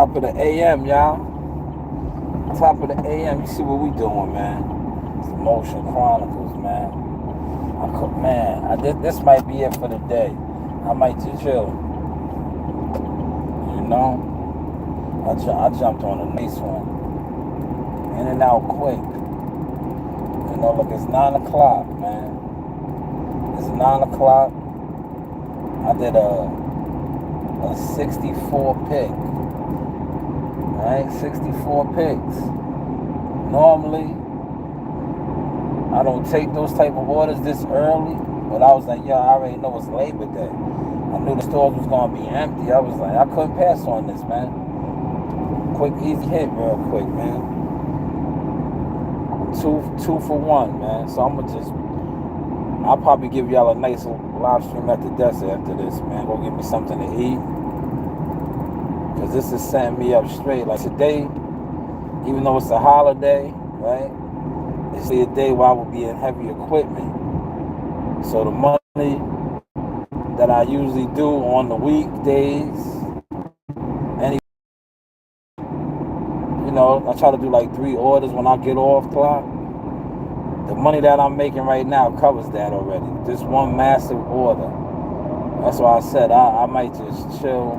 Top of the AM, y'all. Top of the AM. You see what we doing, man? It's the Motion Chronicles, man. This might be it for the day. I might just chill. You know, I jumped on a nice one. In and out quick. You know, look, it's 9 o'clock, man. It's 9 o'clock. I did a 64 pick. Right? 64 picks. Normally, I don't take those type of orders this early, but I was like, yo, I already know it's Labor Day. I knew the stores was gonna be empty. I was like, I couldn't pass on this, man. Quick, easy hit, real quick, man. Two for one, man. So I'll probably give y'all a nice live stream at the desk after this, man. Go get me something to eat. Because this is setting me up straight. Like today, even though it's a holiday, right? It's a day where I will be in heavy equipment. So the money that I usually do on the weekdays, I try to do like 3 orders when I get off clock. The money that I'm making right now covers that already. Just one massive order. That's why I said I might just chill,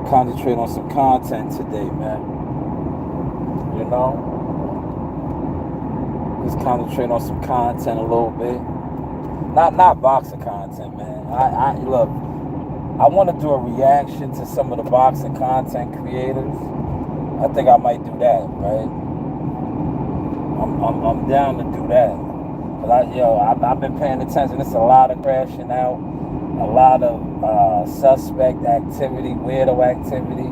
concentrate on some content today, man. You know? Just concentrate on some content a little bit. Not boxing content, man. Look, I want to do a reaction to some of the boxing content creators. I think I might do that, right? I'm down to do that. But I've been paying attention. It's a lot of crashing out, a lot of suspect activity, weirdo activity.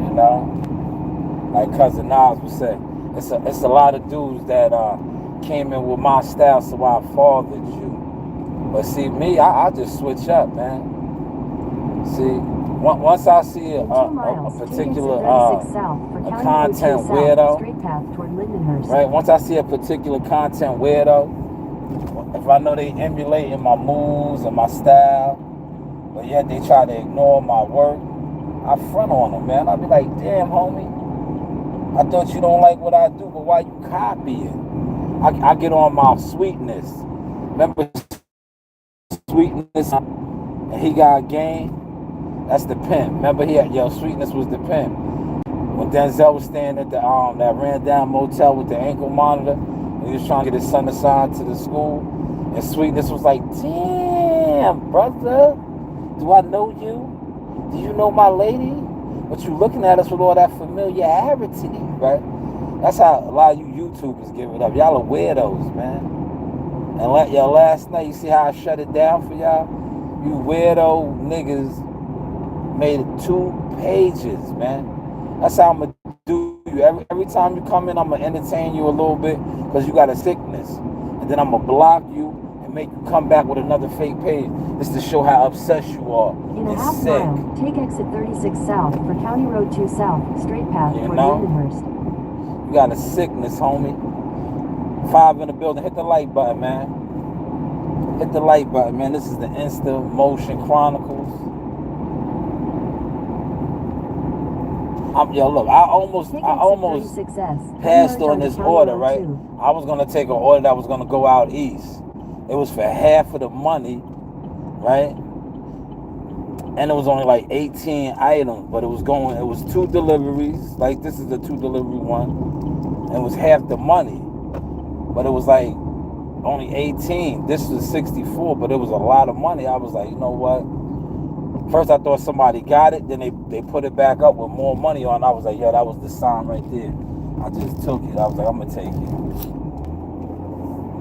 You know, like Cousin Nas would say, it's a lot of dudes that came in with my style, so I fathered you. But see, me, I just switch up, man. See, once I see a particular a content weirdo, right? Once I see a particular content weirdo, if I know they emulating my moves and my style, but yet they try to ignore my work, I front on them, man. I'll be like, damn, homie, I thought you don't like what I do, but why you copying? I get on my Sweetness. Remember Sweetness? And he got game. That's the pimp. Remember Sweetness was the pimp. When Denzel was staying at the that ran down motel with the ankle monitor, and he was trying to get his son assigned to the school, and Sweetness was like, damn, brother, do I know you? Do you know my lady? But you looking at us with all that familiarity, right? That's how a lot of you YouTubers give it up. Y'all are weirdos, man. And last night, you see how I shut it down for y'all? You weirdo niggas made it 2 pages, man. That's how I'm going to do you. Every time you come in, I'm going to entertain you a little bit because you got a sickness. And then I'm going to block you and make you come back with another fake page. This to show how obsessed you are. In a half mile, take exit 36 south for County Road 2 south, straight path toward Lindenhurst. You got a sickness, homie. 5 in the building. Hit the like button, man. Hit the like button, man. This is the Insta Motion Chronicles. Look, I almost passed on this order, right? I was going to take an order that was going to go out east. It was for half of the money, right? And it was only like 18 items, but it was 2 deliveries. Like, this is the 2 delivery one. And it was half the money. But it was like only 18. This was 64, but it was a lot of money. I was like, you know what? First I thought somebody got it, then they put it back up with more money on. I was like, yo, that was the sign right there. I just took it. I was like, I'm gonna take it.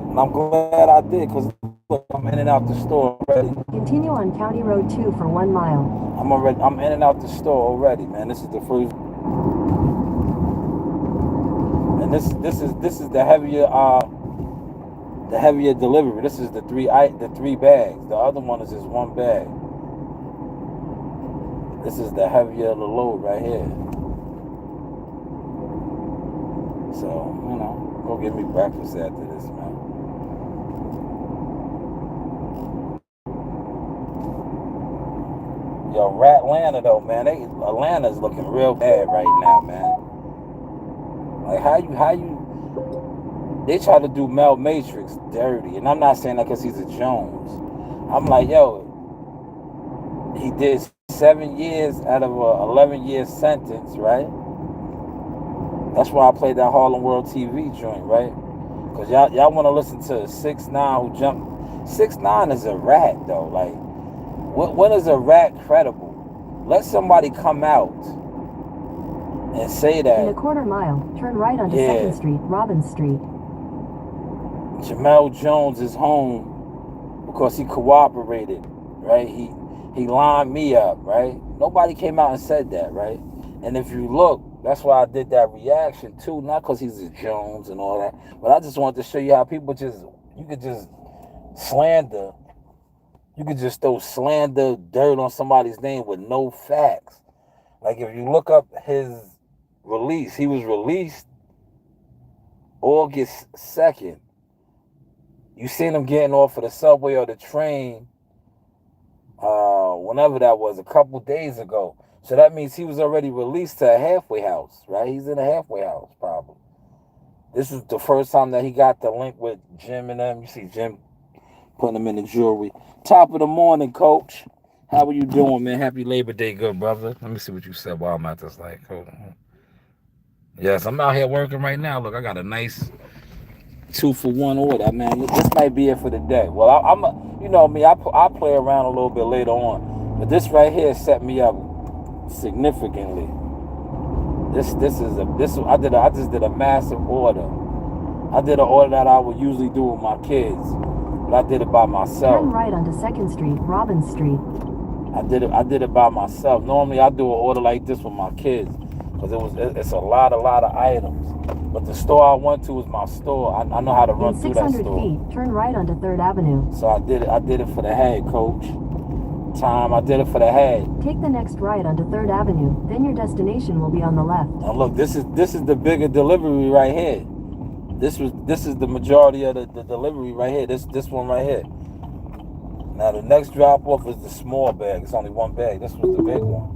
And I'm glad I did, because look, I'm in and out the store already. Continue on County Road 2 for 1 mile. I'm in and out the store already, man. This is the first. And this is the heavier delivery. This is the 3 bags. The other one is just 1 bag. This is the heavier the load right here. So, go get me breakfast after this, man. Yo, Ratlanta though, man. Atlanta's looking real bad right now, man. Like how you they try to do Mel Matrix dirty, and I'm not saying that because he's a Jones. I'm like, yo, he did 7 years out of a 11-year sentence, right? That's why I played that Harlem World TV joint, right? Because y'all want to listen to 6ix9ine who jumped. 6ix9ine is a rat, though. Like, when is a rat credible? Let somebody come out and say that. In a quarter mile, turn right onto 2nd Street, Robbins Street. Jamel Jones is home because he cooperated, right? He lined me up, right? Nobody came out and said that, right? And if you look, that's why I did that reaction too, not because he's a Jones and all that, but I just wanted to show you how people you could just slander, you could just throw slander dirt on somebody's name with no facts. Like if you look up his release, he was released August 2nd. You seen him getting off of the subway or the train, whenever that was, a couple days ago. So that means he was already released to a halfway house, right? He's in a halfway house, probably. This is the first time that he got the link with Jim and them. You see Jim putting him in the jewelry. Top of the morning, Coach. How are you doing, man? Happy Labor Day, good brother. Let me see what you said while I'm at this light. Hold on. Yes, I'm out here working right now. Look, I got a nice 2-for-1 order, man. This might be it for the day. Well, I'm you know me, I play around a little bit later on, but this right here set me up significantly. I just did a massive order. I did an order that I would usually do with my kids, but I did it by myself. Turn right onto 2nd Street, Robbins Street. I did it by myself. Normally I do an order like this with my kids because it's a lot of items. But the store I went to was my store. I know how to run through that store. In 600 feet, turn right onto 3rd Avenue. So I did it for the head, Coach. I did it for the head. Take the next right onto 3rd Avenue. Then your destination will be on the left. Now look, this is the bigger delivery right here. This is the majority of the delivery right here. This one right here. Now the next drop off is the small bag. It's only one bag. This was the big one.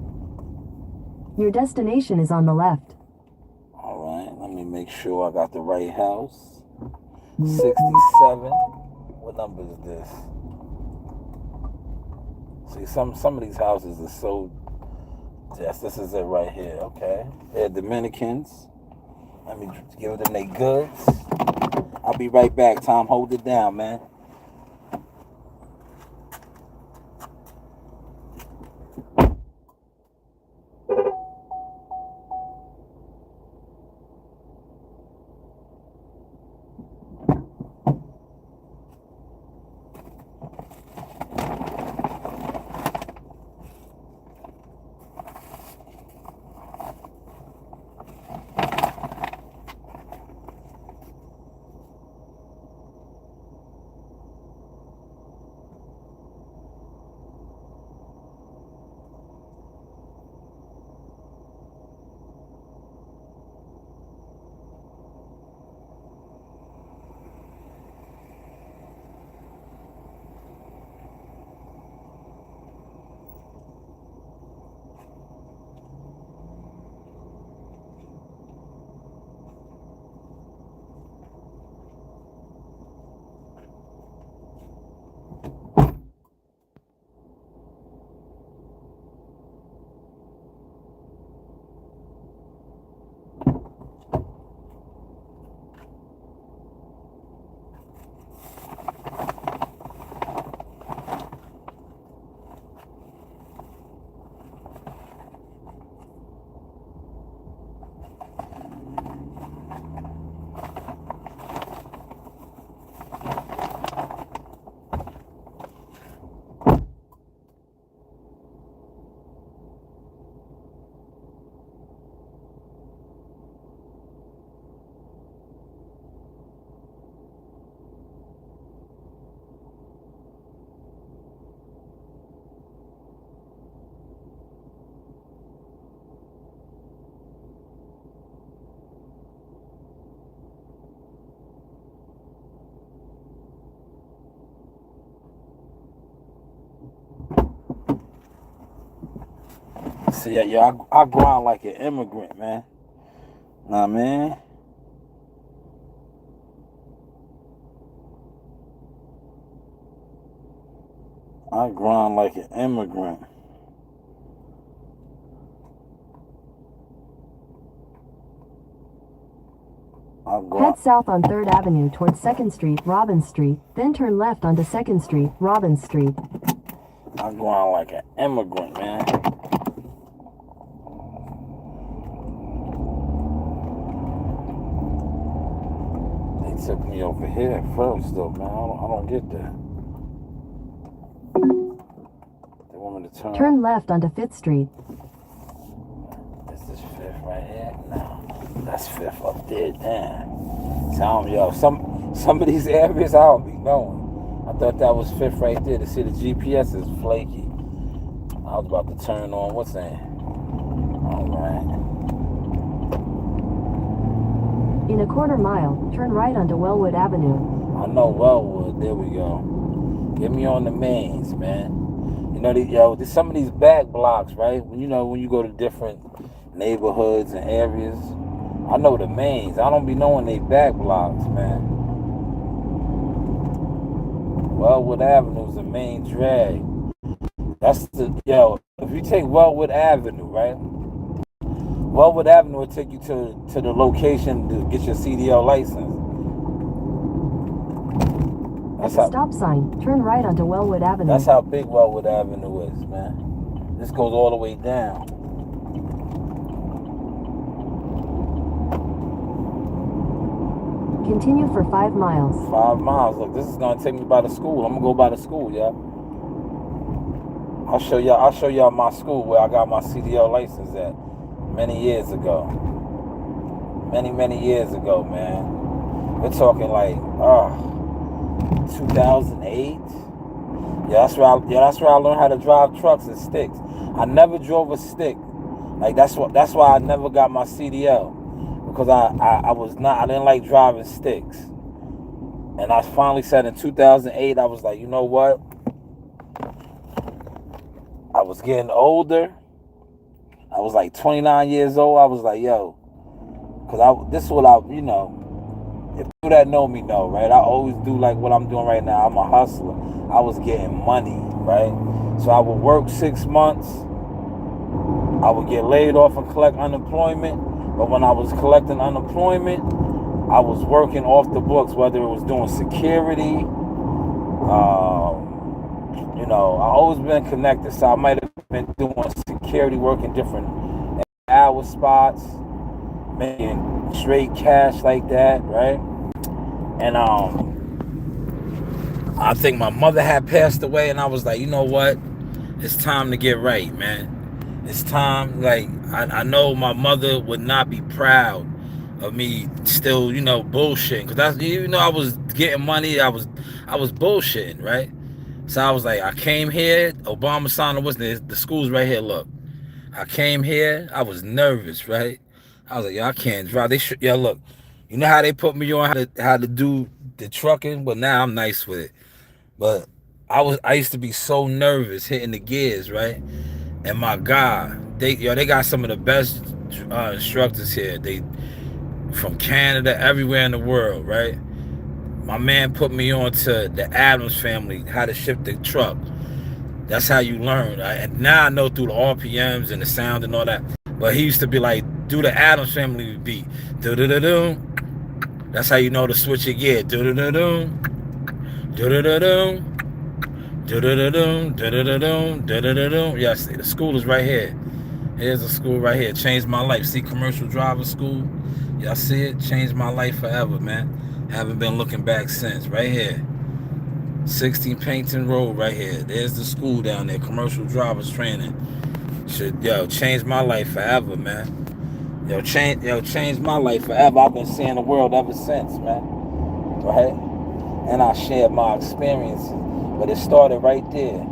Your destination is on the left. All right, let me make sure I got the right house. 67. What number is this? See, some of these houses are so. Yes, this is it right here. Okay, they're Dominicans. Let me give them their goods. I'll be right back. Tom, hold it down, man. So yeah, I grind like an immigrant, man. Nah, man. I grind like an immigrant. Head south on 3rd Avenue towards 2nd Street, Robbins Street, then turn left onto 2nd Street, Robbins Street. I grind like an immigrant, man. They took me over here first, though, man. I don't get that. They want me to turn left onto 5th Street. Is this 5th right here? No, that's 5th up there. Damn. Yo, some of these areas I don't be knowing. I thought that was 5th right there. To see the GPS is flaky. I was about to turn on. What's that? All right. In a quarter mile, turn right onto Wellwood Avenue. I know Wellwood. There we go. Get me on the mains, man. You know, there's some of these back blocks, right? When you go to different neighborhoods and areas. I know the mains. I don't be knowing they back blocks, man. Wellwood Avenue is the main drag. That's if you take Wellwood Avenue, right? Wellwood Avenue will take you to the location to get your CDL license. At the stop sign, turn right onto Wellwood Avenue. That's how big Wellwood Avenue is, man. This goes all the way down. Continue for 5 miles. 5 miles. Look, this is gonna take me by the school. I'm gonna go by the school, yeah. I'll show y'all my school where I got my CDL license at many years ago. Many years ago, man. We're talking like 2008. Yeah, that's where I learned how to drive trucks and sticks. I never drove a stick. Like that's why I never got my CDL. Because I didn't like driving sticks. And I finally said in 2008, I was like, you know what? I was getting older. I was like 29 years old. I was like, yo, because this is what if people that know me know, right? I always do like what I'm doing right now. I'm a hustler. I was getting money, right? So I would work 6 months. I would get laid off and collect unemployment. But when I was collecting unemployment, I was working off the books, whether it was doing security. I always been connected, so I might have been doing security work in different hour spots, making straight cash like that, right? And I think my mother had passed away, and I was like, you know what? It's time to get right, man. It's time. Like I know my mother would not be proud of me still, bullshitting, because that's, I was getting money, I was bullshitting, right? So I was like, I came here, Obama signed the school's right here. Look, I came here, I was nervous, right? I was like, yo, I can't drive. Look, you know how they put me on how to do the trucking, but now I'm nice with it. But I used to be so nervous hitting the gears, right? And my God, they got some of the best instructors here. They from Canada, everywhere in the world, right? My man put me on to the Adams family, how to shift the truck. That's how you learn. And now I know through the RPMs and the sound and all that. But he used to be like, do the Adams family beat. Do-do-do-do. That's how you know to switch your gear. Do-do-do-do. Do-do-do-do. Do-do-do-do. Do-do-do-do. Do-do-do-do. Yes, the school is right here. Here's the school right here. Changed my life. See, commercial driver school. Y'all see it? Changed my life forever, man. Haven't been looking back since. Right here. 16 Payton Road right here. There's the school down there. Commercial drivers training. Changed my life forever, man. Changed my life forever. I've been seeing the world ever since, man. Right? And I shared my experiences. But it started right there.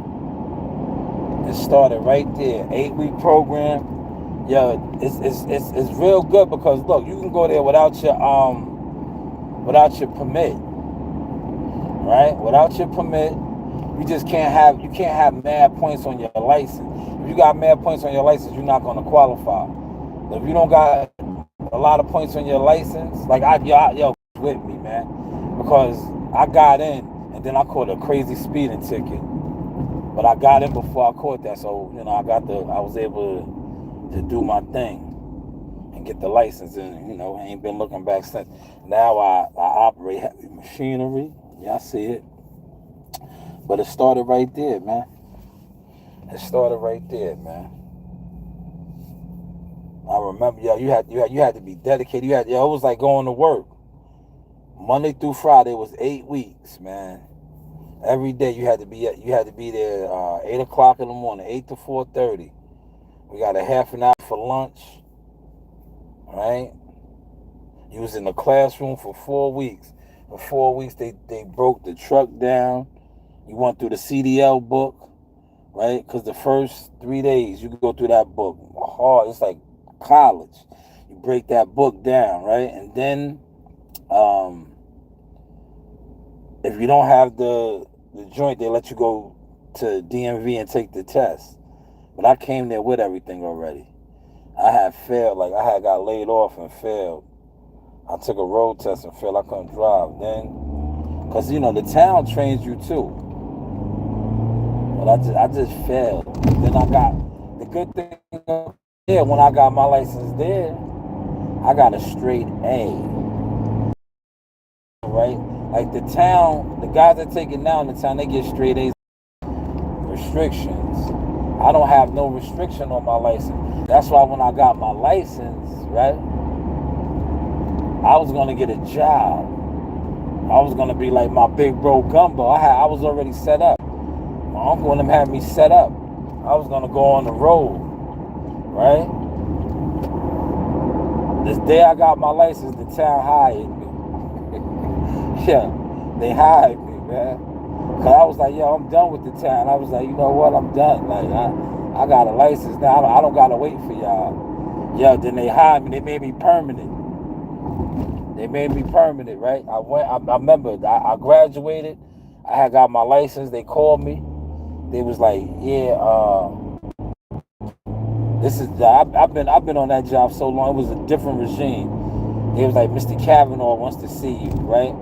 It started right there. 8-week program. It's real good because look, you can go there without your permit. Right? Without your permit, you can't have mad points on your license. If you got mad points on your license, you're not gonna qualify. But if you don't got a lot of points on your license, like yo, with me, man, because I got in and then I caught a crazy speeding ticket. But I got in before I caught that, so I was able to do my thing and get the license, and I ain't been looking back since. Now I operate heavy machinery. Yeah, I see it. But it started right there, man. It started right there, man. I remember, you had to be dedicated. It was like going to work. Monday through Friday was 8 weeks, man. Every day you had to be there 8 o'clock in the morning, 8 to 4:30. We got a half an hour for lunch, right? You was in the classroom for 4 weeks. For 4 weeks, they broke the truck down. You went through the CDL book, right? Because the first 3 days, you could go through that book hard. It's like college. You break that book down, right? And then if you don't have the joint, they let you go to DMV and take the test. But I came there with everything already. I had failed. Like, I had got laid off and failed. I took a road test and failed. I couldn't drive. Then, because, the town trains you too. But I just failed. Then I got, the good thing there, when I got my license there, I got a straight A. Right? Like the guys that take it now in the town, they get straight A's. Restrictions. I don't have no restriction on my license. That's why when I got my license, right, I was gonna get a job. I was gonna be like my big bro Gumbo. I was already set up. My uncle and them had me set up. I was gonna go on the road, right? This day I got my license, the town hired me. Yeah, they hired me, man. Cause I was like, yo, I'm done with the town. I was like, you know what? I'm done. Like, I got a license now. I don't gotta wait for y'all. Yeah, then they hired me. They made me permanent. Right? I remember I graduated. I had got my license. They called me. They was like, yeah, I've been on that job so long. It was a different regime. They was like, Mr. Kavanaugh wants to see you, right?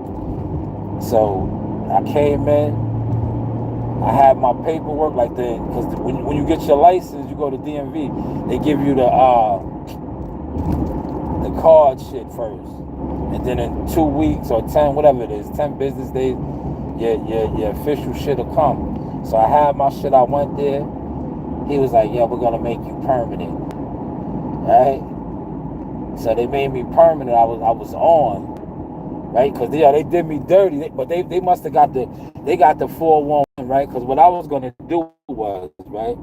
So I came in. I had my paperwork because when you get your license, you go to DMV. They give you the card shit first, and then in 2 weeks or 10, whatever it is, 10 business days, your official shit will come. So I had my shit. I went there. He was like, yeah, we're gonna make you permanent, right? So they made me permanent. I was on. Right, because they did me dirty, but they must have got the 411, right? Because what I was gonna do was, right,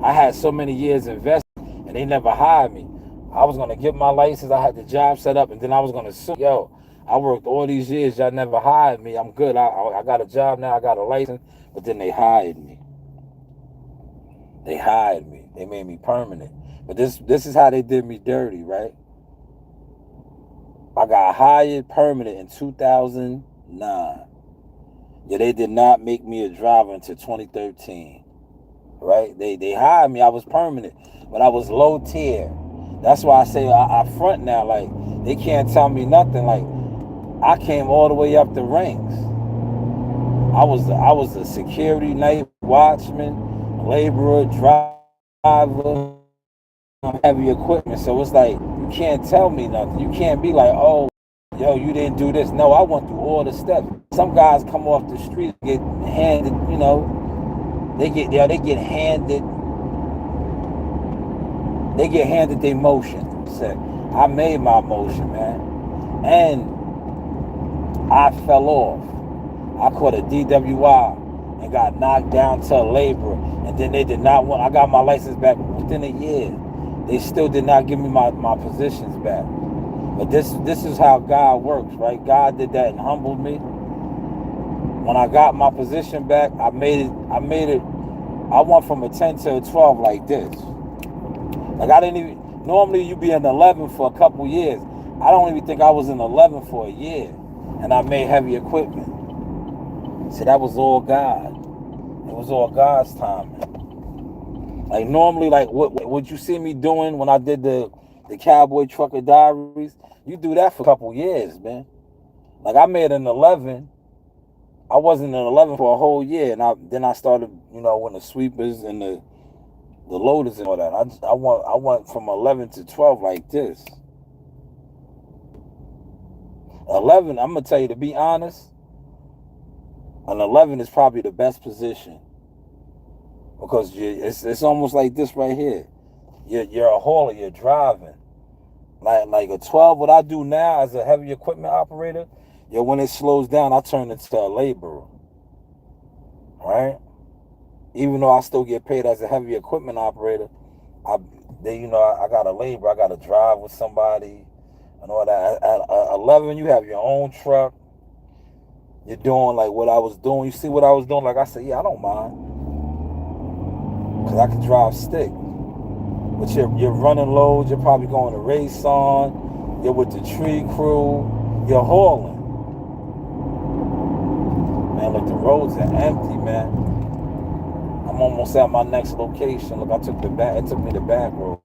I had so many years invested, and they never hired me. I was gonna get my license. I had the job set up, and then I was gonna sue. Yo, I worked all these years. Y'all never hired me. I'm good. I got a job now. I got a license, but then they hired me. They made me permanent. But this is how they did me dirty, right? I got hired permanent in 2009. Yeah, they did not make me a driver until 2013. Right? They hired me. I was permanent, but I was low tier. That's why I say I front now. Like, they can't tell me nothing. Like, I came all the way up the ranks. I was a security, night watchman, laborer, driver, heavy equipment. So it's like, you can't tell me nothing. You can't be like, oh, yo, you didn't do this. No, I went through all the steps. Some guys come off the street, get handed, they get handed their motion. Said, I made my motion, man. And I fell off. I caught a DWI and got knocked down to a laborer. And then they did not want, I got my license back within a year. They still did not give me my positions back. But this is how God works, right? God did that and humbled me. When I got my position back, I made it, I went from a 10 to a 12 like this. Like, I didn't even, normally you be in 11 for a couple years. I don't even think I was in 11 for a year. And I made heavy equipment. So that was all God. It was all God's timing. Like normally, like what you see me doing when I did the Cowboy Trucker Diaries, you do that for a couple years, man. Like I made an 11. I wasn't an 11 for a whole year, and then I started, when the sweepers and the loaders and all that. I went from 11 to 12 like this. 11, I'm gonna tell you, to be honest, an 11 is probably the best position because it's almost like this right here. You're a hauler, you're driving. Like a 12, what I do now as a heavy equipment operator, when it slows down, I turn into a laborer, right? Even though I still get paid as a heavy equipment operator, I got a labor, I got to drive with somebody and all that. At 11, you have your own truck. You're doing like what I was doing. You see what I was doing? Like I said, yeah, I don't mind. Because I can drive stick. But you're running loads. You're probably going to race on. You're with the tree crew. You're hauling. Man, look, the roads are empty, man. I'm almost at my next location. Look, it took me the back roads.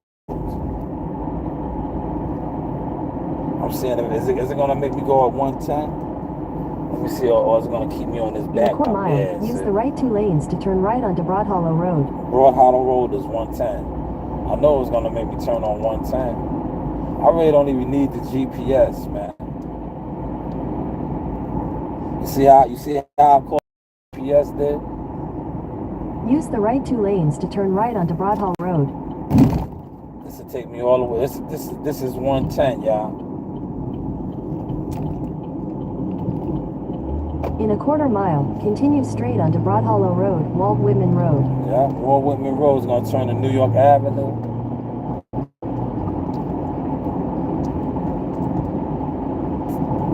I'm seeing, is it going to make me go at 110? Let me see, or is it going to keep me on this back? In a quarter mile, use the right 2 lanes to turn right onto Broad Hollow Road. Broad Hollow Road is 110. I know it's going to make me turn on 110. I really don't even need the GPS, man. You see how I call GPS did? Use the right 2 lanes to turn right onto Broad Hollow Road. This will take me all the way. This is 110, y'all. In a quarter mile, continue straight onto Broad Hollow Road, Walt Whitman Road. Yeah, Walt Whitman Road is going to turn to New York Avenue.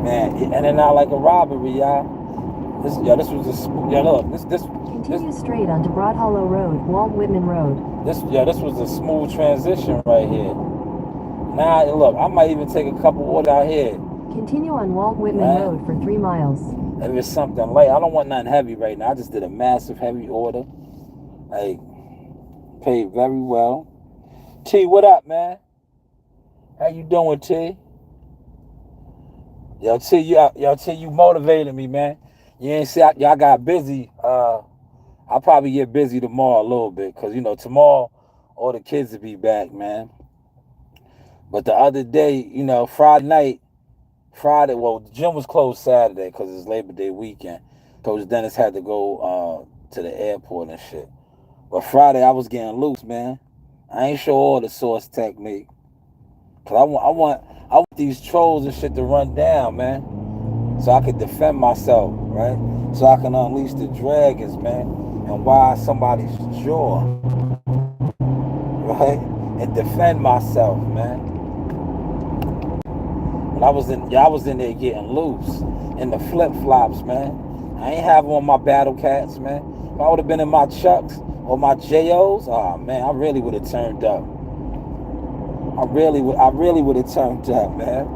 Man, in and out like a robbery, y'all. This Continue straight onto Broad Hollow Road, Walt Whitman Road. This was a smooth transition right here. Now, look, I might even take a couple orders out here. Continue on Walt Whitman Road for 3 miles. If it's something light, I don't want nothing heavy right now. I just did a massive heavy order. Like, paid very well. T, what up, man? How you doing, T? Yo, T, you motivated me, man. You ain't see, y'all got busy. I'll probably get busy tomorrow a little bit, because, tomorrow all the kids will be back, man. But the other day, Friday, well, the gym was closed Saturday because it's Labor Day weekend. Coach Dennis had to go to the airport and shit. But Friday, I was getting loose, man. I ain't sure all the source technique. Because I want these trolls and shit to run down, man. So I could defend myself, right? So I can unleash the dragons, man. And wire somebody's jaw. Right? And defend myself, man. I was in there getting loose in the flip flops, man. I ain't have on my battle cats, man. If I would have been in my Chucks or my JOs, oh man, I really would have turned up. I really would have turned up, man.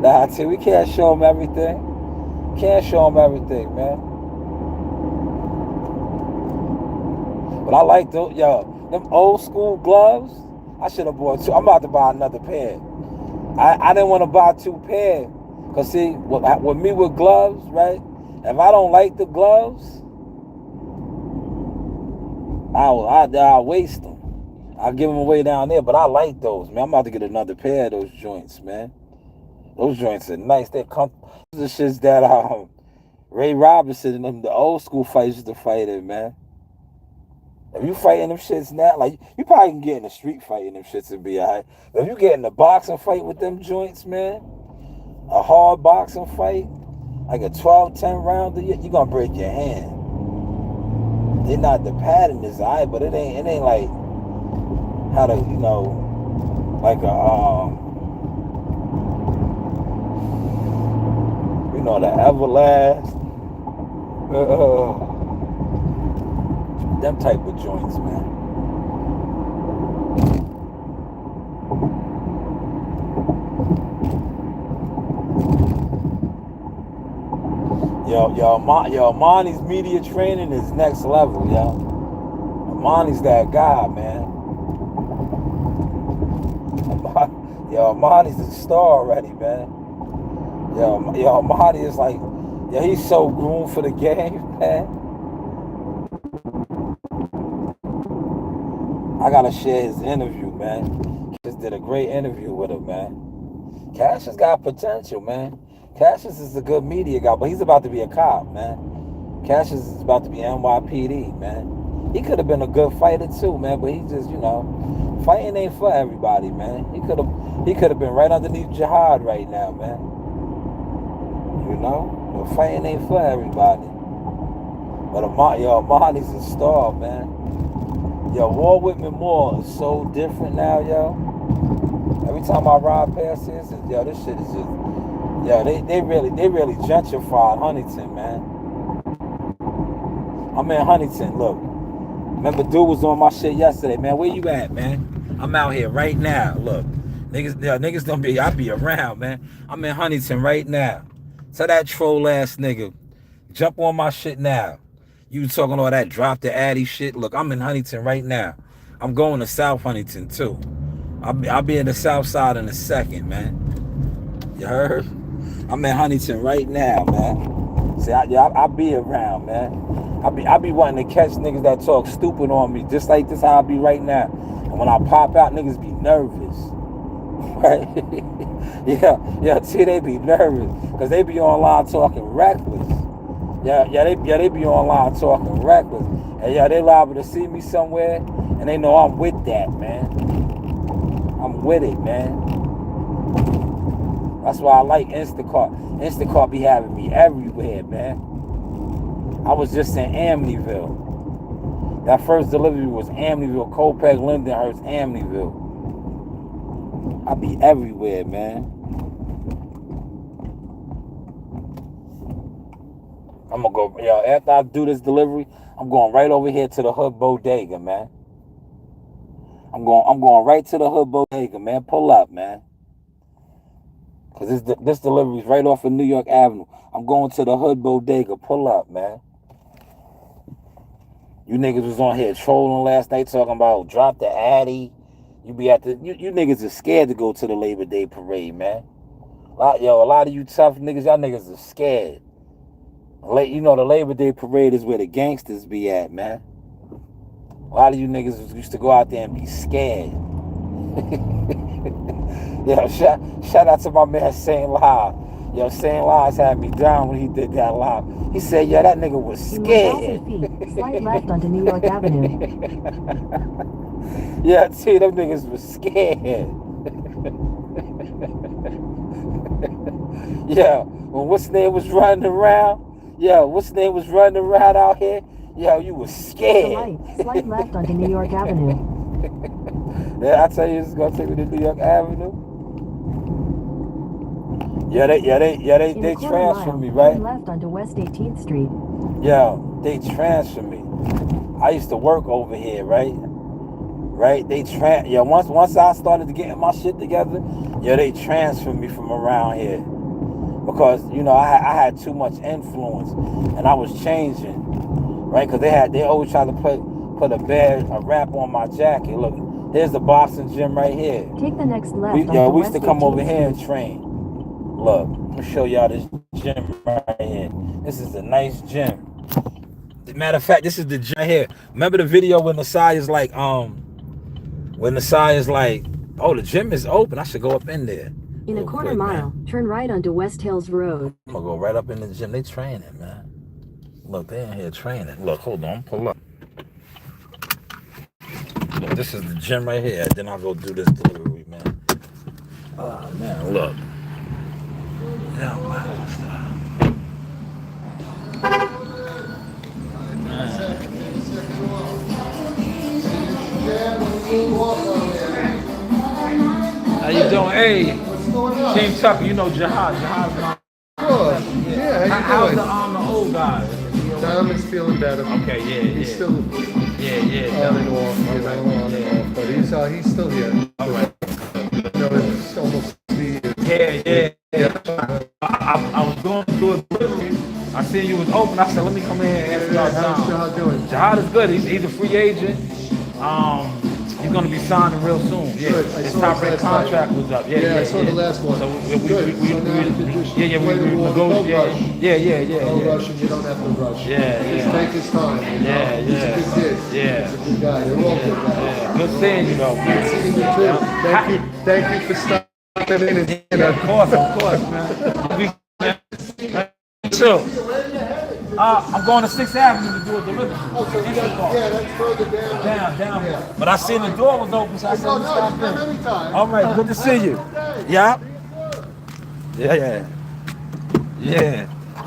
Nah, we can't show them everything. Can't show them everything, man. But I like those, them old school gloves. I should have bought 2. I'm about to buy another pair. I didn't want to buy 2 pairs. Because see, with me with gloves, right? If I don't like the gloves, I'll waste them. I'll give them away down there. But I like those, man. I'm about to get another pair of those joints, man. Those joints are nice. They're comfortable. Those are shits that Ray Robinson and them, the old school fights used to fight in, man. If you fighting them shits now, like, you probably can get in a street fight in them shits and be alright. But if you get in a boxing fight with them joints, man, a hard boxing fight, like a 12-10 rounder, you're gonna break your hand. They're not, the pattern is alright, but it ain't like how to, like a the Everlast. Them type of joints, man. Monty's media training is next level, yo. Monty's that guy, man. Yo, Monty's a star already, man. Yo, Monty is like, yo, he's so groomed for the game, man. I gotta share his interview, man. Just did a great interview with him, man. Cassius got potential, man. Cassius is a good media guy, but he's about to be a cop, man. Cassius is about to be NYPD, man. He could have been a good fighter too, man, but he just, fighting ain't for everybody, man. He could have been right underneath Jihad right now, man. But fighting ain't for everybody. But Monty's a star, man. Yo, Walt Whitman Moore is so different now, yo. Every time I ride past this shit is just, they really gentrified Huntington, man. I'm in Huntington, look. Remember, dude was on my shit yesterday, man. Where you at, man? I'm out here right now, look. Niggas don't be, I be around, man. I'm in Huntington right now. Tell that troll ass nigga, jump on my shit now. You talking all that drop the Addy shit. Look, I'm in Huntington right now. I'm going to South Huntington too. I'll be in the South Side in a second, man. You heard? I'm in Huntington right now, man. See, I be around, man. I be wanting to catch niggas that talk stupid on me, just like this how I be right now. And when I pop out, niggas be nervous. Right? yeah, see, they be nervous. Because they be online talking reckless. They be online talking reckless. And they liable to see me somewhere, and they know I'm with that, man. I'm with it, man. That's why I like Instacart. Instacart be having me everywhere, man. I was just in Amityville. That first delivery was Amityville, Copac, Lindenhurst, Amityville. I be everywhere, man. I'm gonna go, after I do this delivery, I'm going right over here to the Hood Bodega, man. I'm going right to the Hood Bodega, man. Pull up, man. Cause this delivery is right off of New York Avenue. I'm going to the Hood Bodega. Pull up, man. You niggas was on here trolling last night talking about drop the Addy. You be at you niggas are scared to go to the Labor Day parade, man. A lot of you tough niggas, y'all niggas are scared. The Labor Day parade is where the gangsters be at, man. A lot of you niggas used to go out there and be scared. Shout out to my man Saint Live. Saint Lives had me down when he did that live. He said, that nigga was scared. 1,000 feet, slide left onto New York Avenue. See, them niggas was scared. When what's name was running around? What's name was running around out here? You was scared. Slide left onto New York Avenue. I tell you, it's gonna take me to New York Avenue. They transferred me, right? Turn left onto West 18th Street. They transferred me. I used to work over here, right? They once I started to get my shit together, they transferred me from around here. Because, I had too much influence and I was changing, right? Because they always try to put a rap on my jacket. Look, here's the boxing gym right here. Take the next left. We used to come over here and train. Look, I'm gonna show y'all this gym right here. This is a nice gym. Matter of fact, this is the gym right here. Remember the video when Nasai is like, oh, the gym is open. I should go up in there. In a quarter mile, turn right onto West Hills Road. I'm gonna go right up in the gym. They training, man. Look, they in here training. Look, hold on, pull up. Look, this is the gym right here. Then I'll go do this delivery, man. Oh man, look. How you doing? Hey, Team Tucker, Jihad. Jihad's my... Good. Yeah, how's the old guy? Dom is feeling better. Okay, He's still on and off, but he's still here. All right. It's almost 3 years. Yeah. I was going to do a delivery. I seen you was open. I said, let me come in here and ask about How's John. Jahad doing? Jihad is good. He's a free agent. He's gonna be signing real soon. Yeah, Good. I his saw top his rate last contract night. was up. Yeah, I saw the last one. So Good. So now you can just play the ball, don't rush. Don't rush, and you don't have to rush. Just take his time. You know? He's a good kid. Yeah. He's a good guy. They're all good guys. Yeah, good seeing you though, man. Good seeing you too. Thank you for stopping in. Yeah, of course, man. Chill. I'm going to 6th Avenue to do a delivery. That's further down. Down. Yeah. But I seen the door was open, so I said, Oh, let me no, stop you come in. anytime. All right, good to see you. Yeah.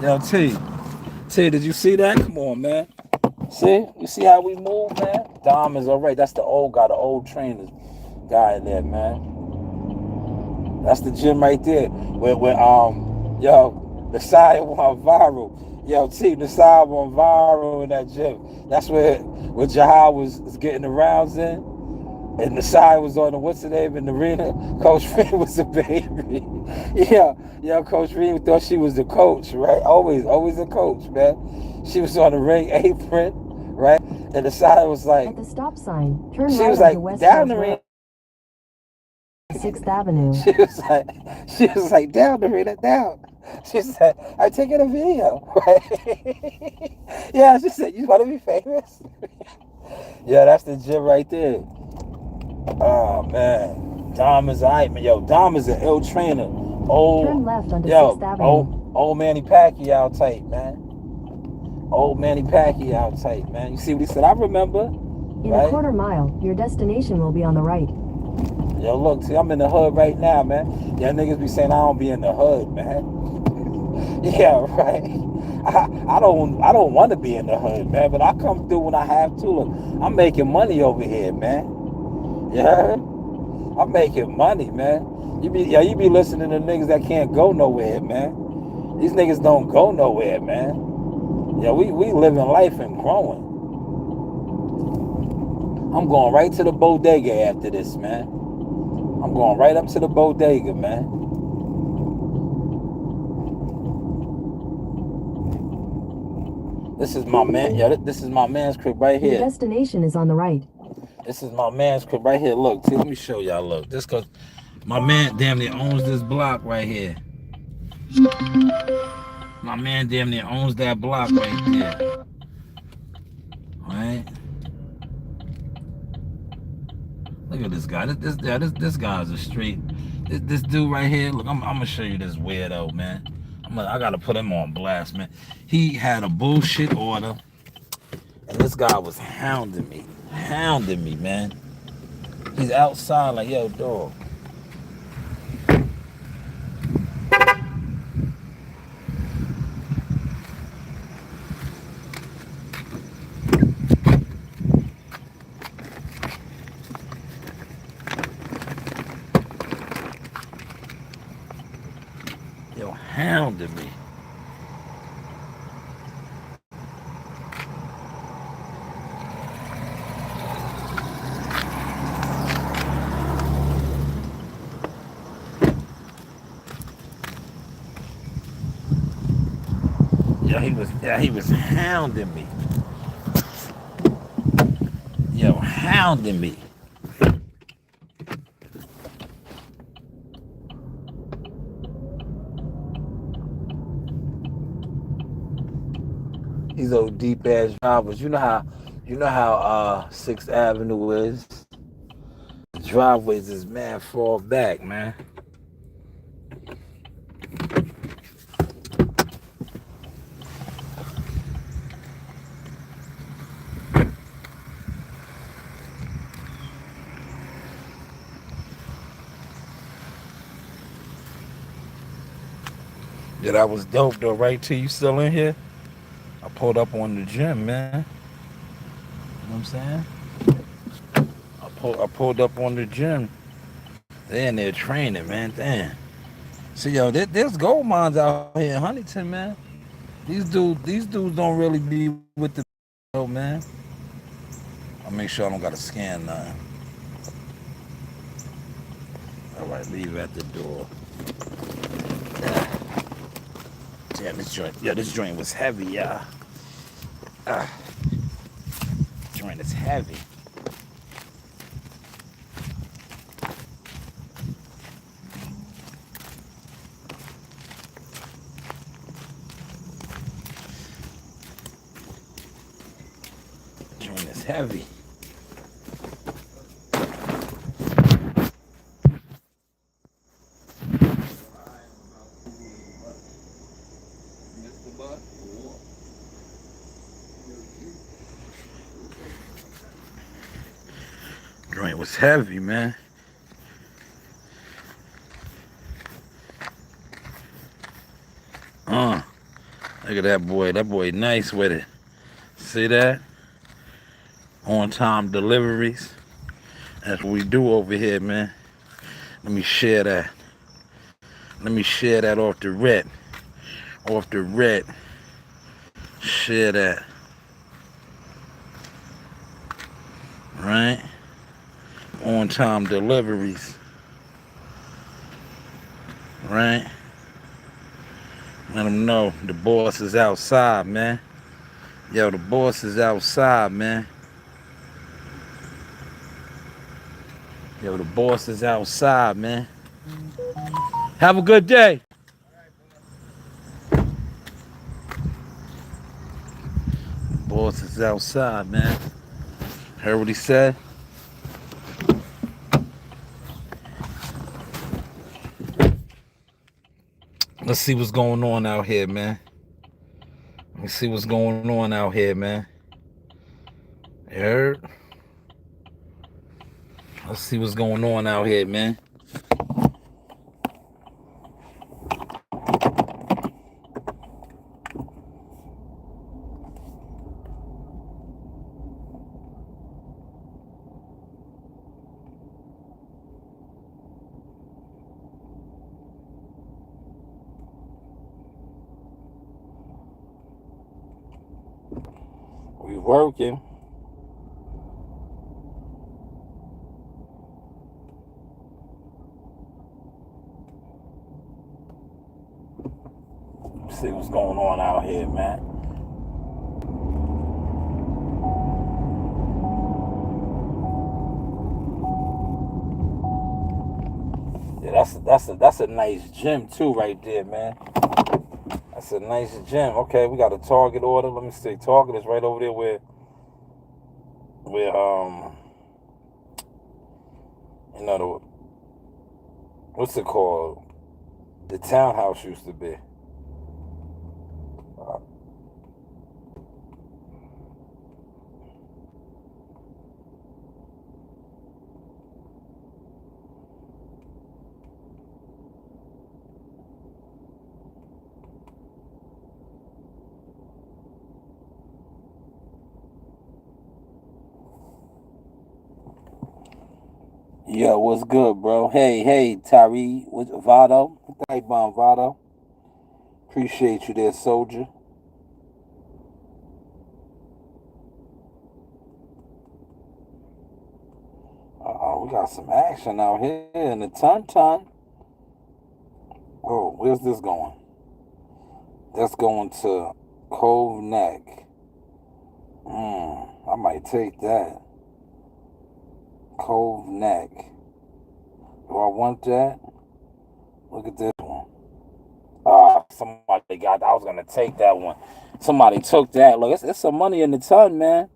Yo, T, did you see that? Come on, man. See? You see how we move, man? Dom is all right. That's the old guy, the old trainer guy in there, man. That's the gym right there. Where the side went viral. Yo, T, the side went viral in that gym. That's where Jahad was getting the rounds in. And the side was on the what's the name in the arena. Coach Reed was a baby. Yeah, Coach Reed thought she was the coach, right? Always a coach, man. She was on the ring apron, right? And the side was like, At the stop sign, turn she right was like, onto West down the Hills ring. Road, 6th Avenue. She was like, down the ring, down. She said, I'm taking a video, right? Yeah, she said, you want to be famous? Yeah, that's the gym right there. Oh, man. Dom is all right, man. Yo, Dom is an ill trainer. Turn left onto 6th Avenue. Old Manny Pacquiao type, man. Old Manny Pacquiao type, man. You see what he said? I remember. In a quarter mile, your destination will be on the right. Yo, look, see, I'm in the hood right now, man. Y'all niggas be saying I don't be in the hood, man. Yeah, right. I don't want to be in the hood, man, but I come through when I have to. Look, I'm making money over here, man. Yeah, I'm making money, man. You be listening to niggas that can't go nowhere, man. These niggas don't go nowhere, man. Yeah, we living life and growing. I'm going right to the bodega after this, man. I'm going right up to the bodega, man. This is my man. Yeah, this is my man's crib right here. Your destination is on the right. This is my man's crib right here. Look, let me show y'all. Look, this cause my man damn near owns this block right here. My man damn near owns that block right there. All right. Look at this guy. This guy's a street. This dude right here. Look, I'm gonna show you this weirdo, man. I gotta put him on blast, man. He had a bullshit order, and this guy was hounding me, man. He's outside like, yo, dog. Yo, hounding me. He was hounding me. Yo, hounding me. These old deep ass drivers. You know how 6th Avenue is. The driveways is mad far back, man. Yeah, that was dope though, right? T, you still in here? I pulled up on the gym, man. You know what I'm saying? I pulled up on the gym. They're in there training, man. Damn. See, yo, there's gold mines out here in Huntington, man. These dudes don't really be with the man. I'll make sure I don't gotta scan nothing. All right, leave at the door. This joint was heavy, y'all. Joint is heavy. Joint is heavy. Joint was heavy, man. Look at that boy. That boy nice with it. See that? On-time deliveries. That's what we do over here, man. Let me share that. Let me share that off the rip. Off the rip. Share that. Right? On-time deliveries. Right? Let them know the boss is outside, man. Yo, the boss is outside, man. Yo, the boss is outside, man. Have a good day. The boss is outside, man. Heard what he said? Let's see what's going on out here, man. Let's see what's going on out here, man. You heard? Let's see what's going on out here, man. We working. See what's going on out here, man. Yeah, that's a nice gym too, right there, man. That's a nice gym. Okay, we got a Target order. Let me see. Target is right over there where you know, what's it called? The townhouse used to be. Yo, what's good, bro? Hey, Tyree, Vado? Hey, Bon Vado. Appreciate you there, soldier. We got some action out here in the ton. Oh, where's this going? That's going to Cove Neck. I might take that. Cove Neck. Do I want that? Look at this one. Somebody got. I was gonna take that one. Somebody took that. Look, it's some money in the ton, man.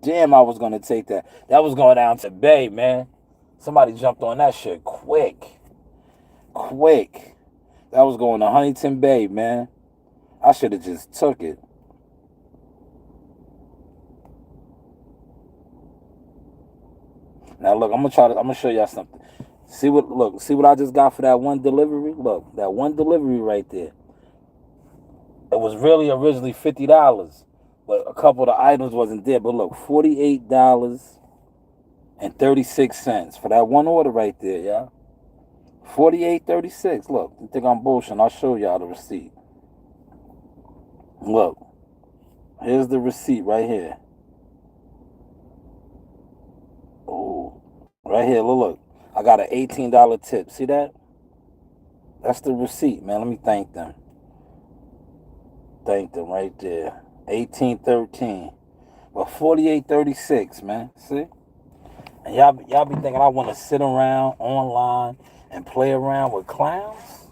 Damn, I was gonna take that. That was going down to Bay, man. Somebody jumped on that shit quick. That was going to Huntington Bay, man. I should have just took it. Now look, I'm gonna show y'all something. See what I just got for that one delivery? Look, that one delivery right there. It was really originally $50, but a couple of the items wasn't there. But look, $48.36 for that one order right there, yeah. $48.36. Look, you think I'm bullshitting? I'll show y'all the receipt. Look, here's the receipt right here. Oh, right here. Look. I got an $18 tip. See that? That's the receipt, man. Let me thank them. thanked them right there. 1813. But 4836, man. See? And y'all be thinking I want to sit around online and play around with clowns?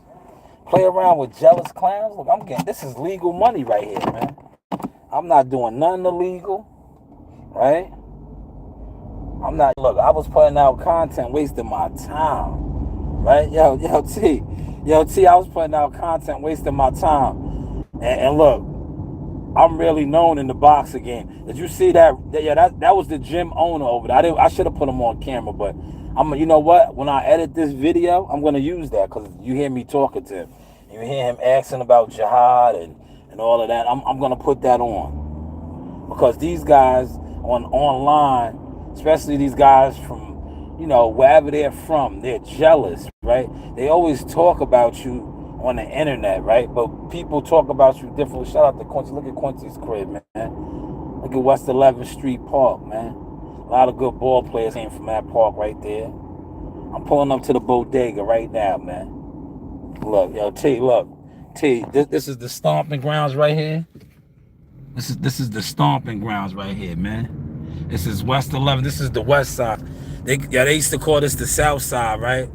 Play around with jealous clowns? Look, this is legal money right here, man. I'm not doing nothing illegal, right? I was putting out content, wasting my time, right? Yo, T, I was putting out content, wasting my time. And look, I'm really known in the boxing game. Did you see that? Yeah, that was the gym owner over there. I should have put him on camera, but you know what? When I edit this video, I'm gonna use that because you hear me talking to him. You hear him asking about jihad and all of that. I'm gonna put that on because these guys online, especially these guys from wherever they're from, they're jealous, right? They always talk about you on the internet, right? But people talk about you differently. Shout out to Quincy. Look at Quincy's crib, man. Look at West 11th Street Park, man. A lot of good ball players came from that park right there. I'm pulling up to the bodega right now, man. Look, T, this is the stomping grounds right here. This is the stomping grounds right here, man. This is West 11th. This is the west side. They used to call this the south side, right?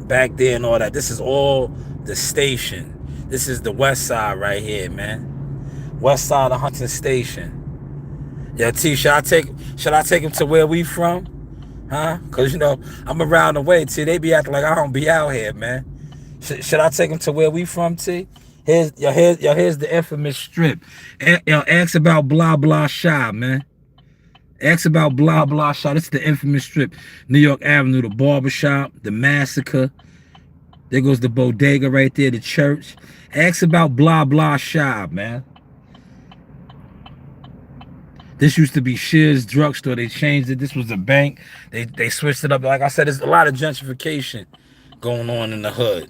Back there and all that. This is all the station. This is the west side right here, man. West side of Hunting Station. Yeah, T, should I take him to where we from? Huh? Cause I'm around the way, T. They be acting like I don't be out here, man. Should I take him to where we from, T? Here's the infamous strip. Ask about Blah Blah Shah, man. Ask about Blah Blah Shah. This is the infamous strip. New York Avenue, the barbershop, the massacre. There goes the bodega right there, the church. Ask about Blah Blah Shah, man. This used to be Shears Drugstore. They changed it. This was a bank. They switched it up. Like I said, there's a lot of gentrification going on in the hood.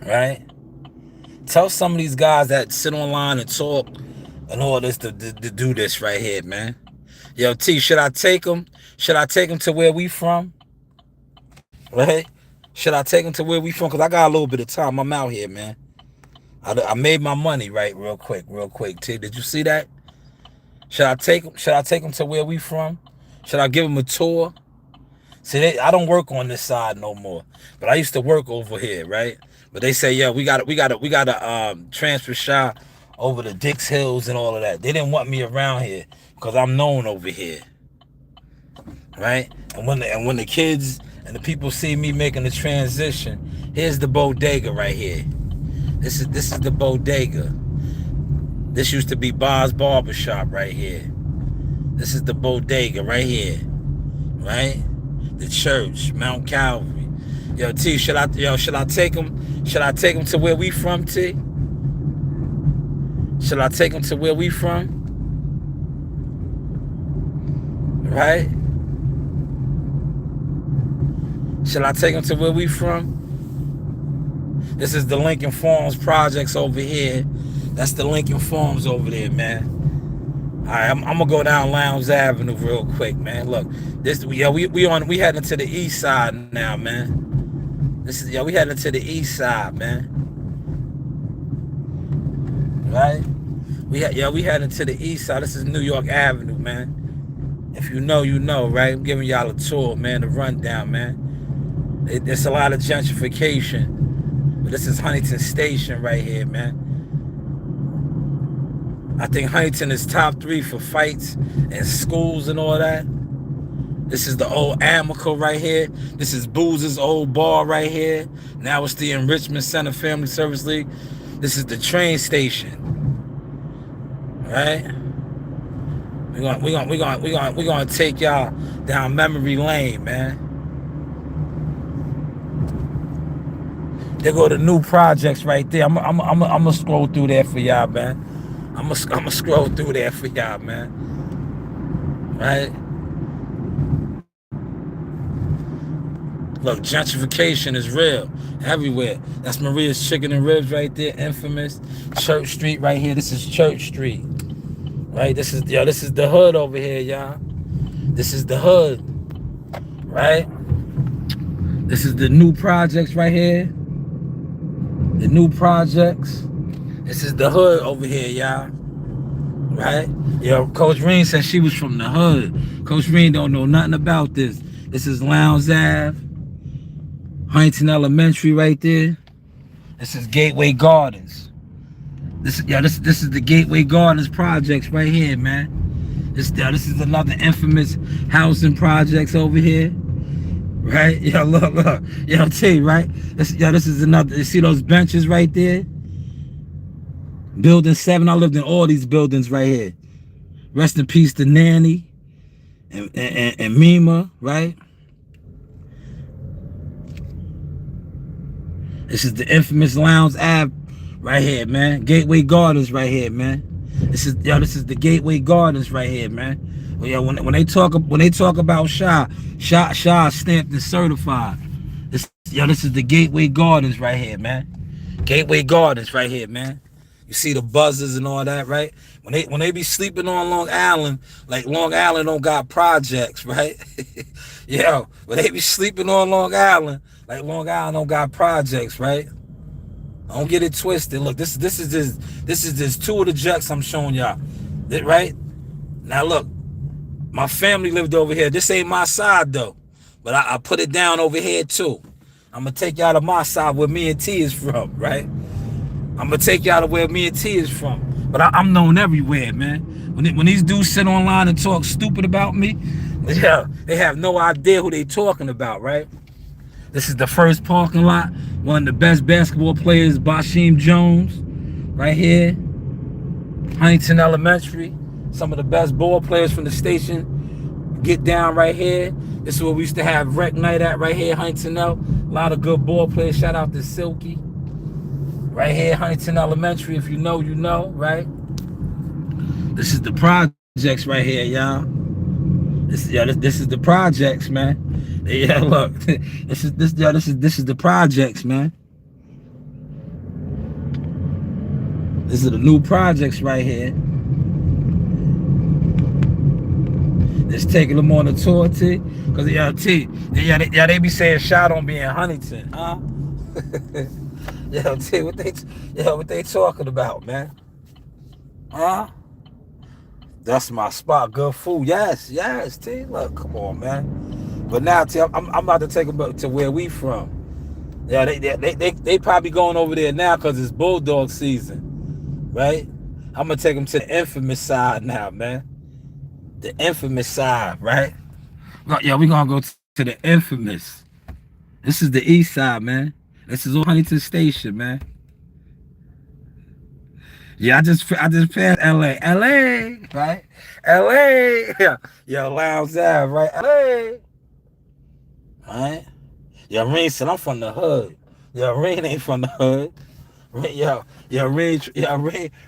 Right? Tell some of these guys that sit online and talk and all this to do this right here, man. Yo, T, should I take him? Should I take him to where we from? Right? Should I take him to where we from? Because I got a little bit of time. I'm out here, man. I made my money right real quick, T. Did you see that? Should I take him to where we from? Should I give him a tour? See, I don't work on this side no more. But I used to work over here, right? But they say, yeah, we gotta transfer Shah over to Dix Hills and all of that. They didn't want me around here because I'm known over here. Right? And when the kids and the people see me making the transition, here's the bodega right here. This is the bodega. This used to be Bob's Barbershop right here. This is the bodega right here. Right? The church, Mount Calvary. Yo, T, should I take him? Should I take him to where we from, T? Should I take him to where we from? Right? Should I take him to where we from? This is the Lincoln Farms projects over here. That's the Lincoln Farms over there, man. All right, I'm gonna go down Lowndes Avenue real quick, man. Look, we heading to the east side now, man. We heading to the east side, man. Right? We heading to the east side. This is New York Avenue, man. If you know, you know, right? I'm giving y'all a tour, man, the rundown, man. There's a lot of gentrification. But this is Huntington Station right here, man. I think Huntington is top 3 for fights and schools and all that. This is the old Amical right here. This is Boozer's old bar right here. Now it's the Enrichment Center Family Service League. This is the train station. Right? We're gonna take y'all down memory lane, man. There go the new projects right there. I'm gonna scroll through there for y'all, man. I'm gonna scroll through there for y'all, man. Right? Look, gentrification is real everywhere. That's Maria's Chicken and Ribs right there, infamous. Church Street right here. This is Church Street. Right? This is the hood over here, y'all. This is the hood. Right? This is the new projects right here. The new projects. This is the hood over here, y'all. Right? Yo, Coach Reen said she was from the hood. Coach Reen don't know nothing about this. This is Lowndes Ave, Huntington Elementary right there. This is Gateway Gardens. This is the Gateway Gardens projects right here, man. This is another infamous housing projects over here. Right? Yo, look. Yo, T, right? This is another. You see those benches right there? Building 7. I lived in all these buildings right here. Rest in peace to Nanny and Mima, right? This is the infamous Lowndes Ave right here, man. Gateway Gardens right here, man. This is the Gateway Gardens right here, man. Well, yeah, when they talk about Shaw stamped and certified. This is the Gateway Gardens right here, man. Gateway Gardens right here, man. You see the buzzers and all that, right? When they be sleeping on Long Island, like Long Island don't got projects, right? Yo, when they be sleeping on Long Island, like Long Island don't got projects, right? Don't get it twisted. Look, this is just 2 of the jets I'm showing y'all, right? Now look, my family lived over here. This ain't my side though, but I put it down over here too. I'm gonna take y'all to my side where me and T is from, right? I'm gonna take y'all to where me and T is from. But I'm known everywhere, man. When these dudes sit online and talk stupid about me, yeah, they have no idea who they talking about, right? This is the first parking lot. One of the best basketball players, Bashim Jones, right here. Huntington Elementary. Some of the best ball players from the station get down right here. This is where we used to have rec night at right here, Huntington L. A lot of good ball players. Shout out to Silky. Right here, Huntington Elementary. If you know, you know, right? This is the projects right here, y'all. This is the projects, man. Yeah, look. This is the projects, man. This is the new projects right here. Just taking them on a tour, T. Cause they be saying Shaw don't be in Huntington, huh? Yo, T, what they talking about, man? Huh? That's my spot. Good food. Yes, T. Look, come on, man. But now, T, I'm about to take them to where we from. Yeah, they probably going over there now because it's Bulldog season, right? I'm gonna take them to the infamous side now, man. The infamous side, right? Yeah, we gonna go to the infamous. This is the east side, man. This is Huntington Station, man. Yeah, I just passed LA, right? LA, yeah, Lowndes Ave, right? LA, right? Yeah, Reen said I'm from the hood. Yeah, Reen ain't from the hood.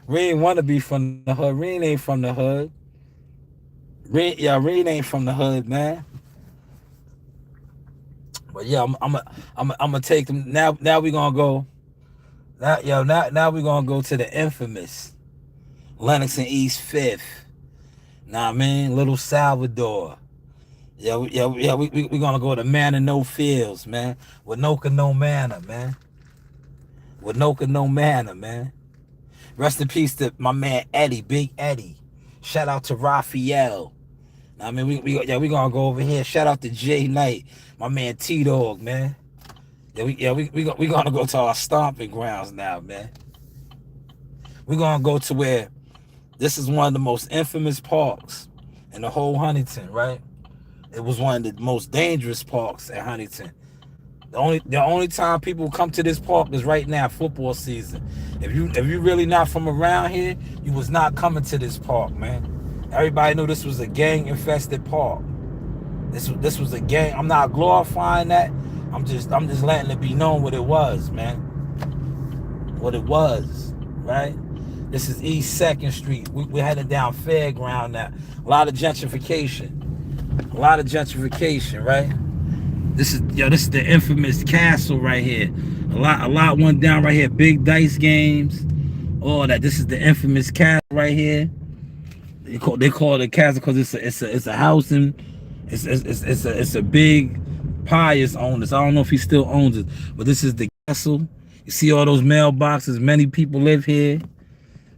Reen wanna be from the hood. Reen ain't from the hood. Reen ain't from the hood, man. But yeah, I'm gonna take them now. Now we gonna go. Now we gonna go to the infamous Lenox and East 5th. Nah, I mean, Little Salvador. We gonna go to Manor No Fields, man. Winoka No Manor, man. Winoka No Manor, man. Rest in peace to my man Eddie, Big Eddie. Shout out to Raphael. I mean, we gonna go over here. Shout out to Jay Knight, my man T-Dog, man. We gonna go to our stomping grounds now, man. We gonna go to where this is one of the most infamous parks in the whole Huntington, right? It was one of the most dangerous parks in Huntington. The only time people come to this park is right now, football season. If you really not from around here, you was not coming to this park, man. Everybody knew this was a gang-infested park. This was a gang. I'm not glorifying that. I'm just letting it be known what it was, man. What it was, right? This is East 2nd Street. We're heading down Fairground now. A lot of gentrification, right? This is the infamous castle right here. A lot went down right here. Big dice games, all that. This is the infamous castle right here. They call it a castle because it's a housing. It's a big pious owner. I don't know if he still owns it, but this is the castle. You see all those mailboxes? Many people live here.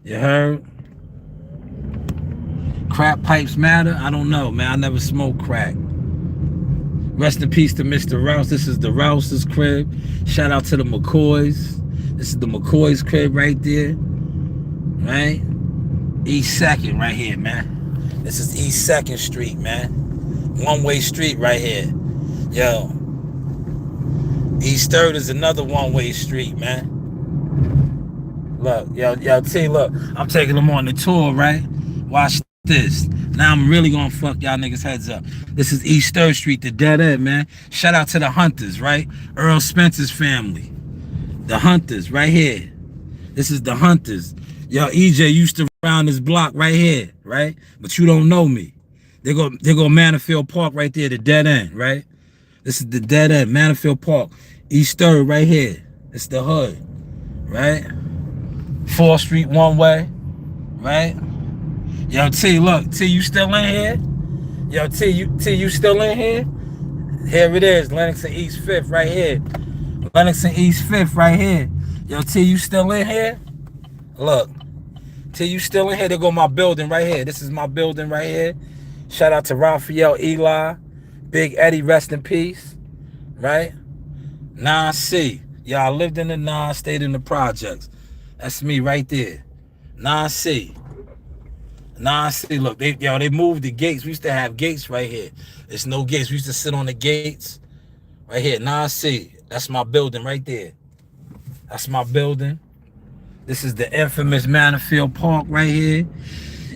You heard? Crack pipes matter? I don't know, man. I never smoked crack. Rest in peace to Mr. Rouse. This is the Rouse's crib. Shout out to the McCoys. This is the McCoy's crib right there. Right? East 2nd right here, man. This is East 2nd Street, man. One-way street right here. Yo. East 3rd is another one-way street, man. Look, yo, T, look. I'm taking them on the tour, right? Watch this. Now I'm really gonna fuck y'all niggas heads up. This is East 3rd Street, the dead end, man. Shout out to the Hunters, right? Earl Spencer's family. The Hunters, right here. This is the Hunters. Yo, EJ used to around this block right here, right? But you don't know me. They go Manifield Park right there, the dead end, right? This is the dead end, Manifield Park. East 3rd right here. It's the hood, right? 4th Street one way, right? Yo, T, look, T, you still in here? Yo, T, you still in here? Here it is, Lennox and East 5th right here. Lennox and East 5th right here. Yo, T, you still in here? Look, T, you still in here? There go my building right here. This is my building right here. Shout out to Raphael Eli. Big Eddie, rest in peace. Right? 9C. Y'all lived in the 9, stayed in the projects. That's me right there. 9C. 9C. Look, they moved the gates. We used to have gates right here. There's no gates. We used to sit on the gates. Right here. 9C. That's my building right there. That's my building. This is the infamous Manifield Park right here.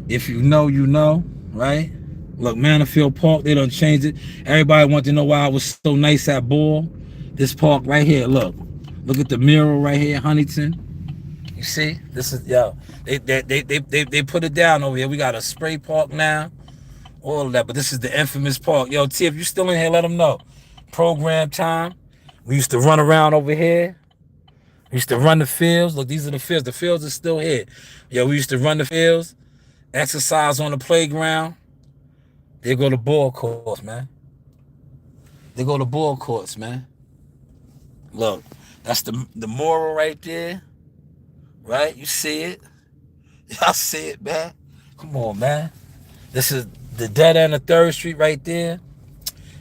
If you know, you know, right? Look, Manifield Park, they done changed it. Everybody want to know why I was so nice at Ball. This park right here, look. Look at the mural right here, Huntington. You see? This is, yo, they put it down over here. We got a spray park now. All of that, but this is the infamous park. Yo, T, if you still in here, let them know. Program time. We used to run around over here. We used to run the fields. Look, these are the fields. The fields are still here. Yo, we used to run the fields, exercise on the playground. They go to ball courts, man. They go to ball courts, man. Look, that's the mural right there. Right? You see it? Y'all see it, man? Come on, man. This is the dead end of 3rd Street right there.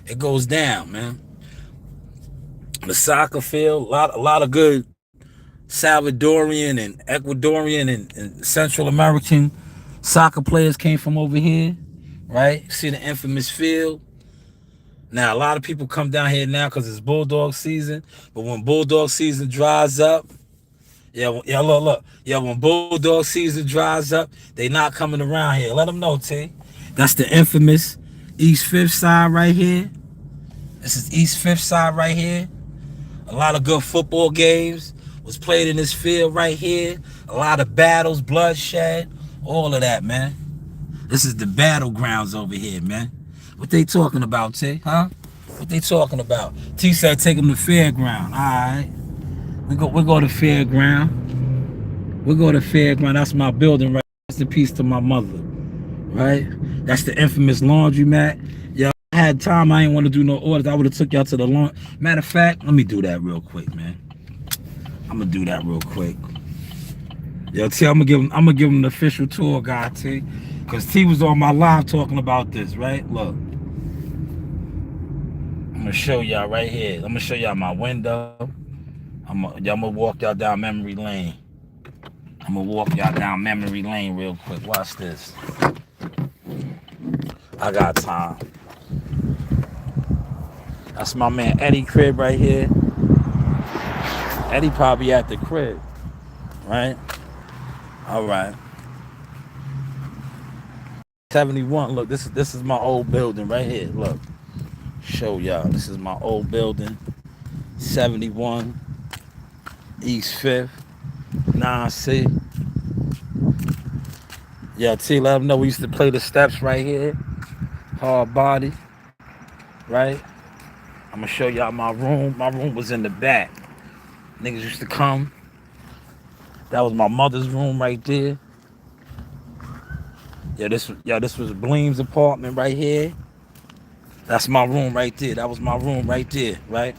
It goes down, man. The soccer field, a lot of good Salvadorian and Ecuadorian and Central American soccer players came from over here, right? See the infamous field. Now, a lot of people come down here now because it's Bulldog season, but when Bulldog season dries up, look. Yeah, when Bulldog season dries up, they not coming around here. Let them know, T. That's the infamous East 5th side right here. This is East 5th side right here. A lot of good football games was played in this field right here. A lot of battles, bloodshed, all of that, man. This is the battlegrounds over here, man. What they talking about, T? Huh? What they talking about? T said take them to Fairground. All right. We go to Fairground. We go to Fairground. That's my building, right? Rest in peace to my mother. Right? That's the infamous laundromat. Y'all had time. I ain't want to do no orders. I would have took y'all to the laundry. Matter of fact, let me do that real quick, man. I'm gonna do that real quick. Yo, T, I'm gonna give him the official tour guide, T. Cause T was on my live talking about this, right? Look. I'm gonna show y'all right here. I'm gonna show y'all my window. I'm gonna walk y'all down memory lane. I'm gonna walk y'all down memory lane real quick. Watch this. I got time. That's my man Eddie crib right here. Eddie probably at the crib, right? All right. 71. Look, this is my old building right here. Look, show y'all. This is my old building. 71 East 5th 9C. Yeah, T, let them know we used to play the steps right here. Hard body, right? I'm gonna show y'all my room. My room was in the back. Niggas used to come. That was my mother's room right there. Yeah, this was Bleem's apartment right here. That's my room right there. That was my room right there, right?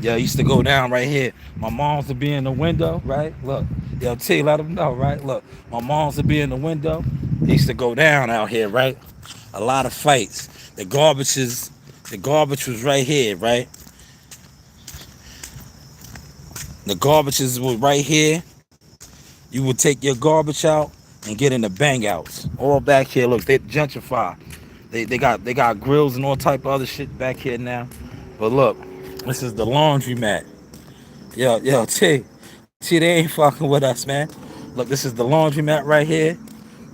Yeah, I used to go down right here. My mom's would be in the window, right? Look, yo, T, let them know, right? Look, my mom's would be in the window. I used to go down out here, right? A lot of fights. The garbage was right here, right? The garbage was right here. You would take your garbage out and get in the bang outs. All back here, look, they gentrify. They got grills and all type of other shit back here now. But look, this is the laundromat. Yo, T, they ain't fucking with us, man. Look, this is the laundromat right here.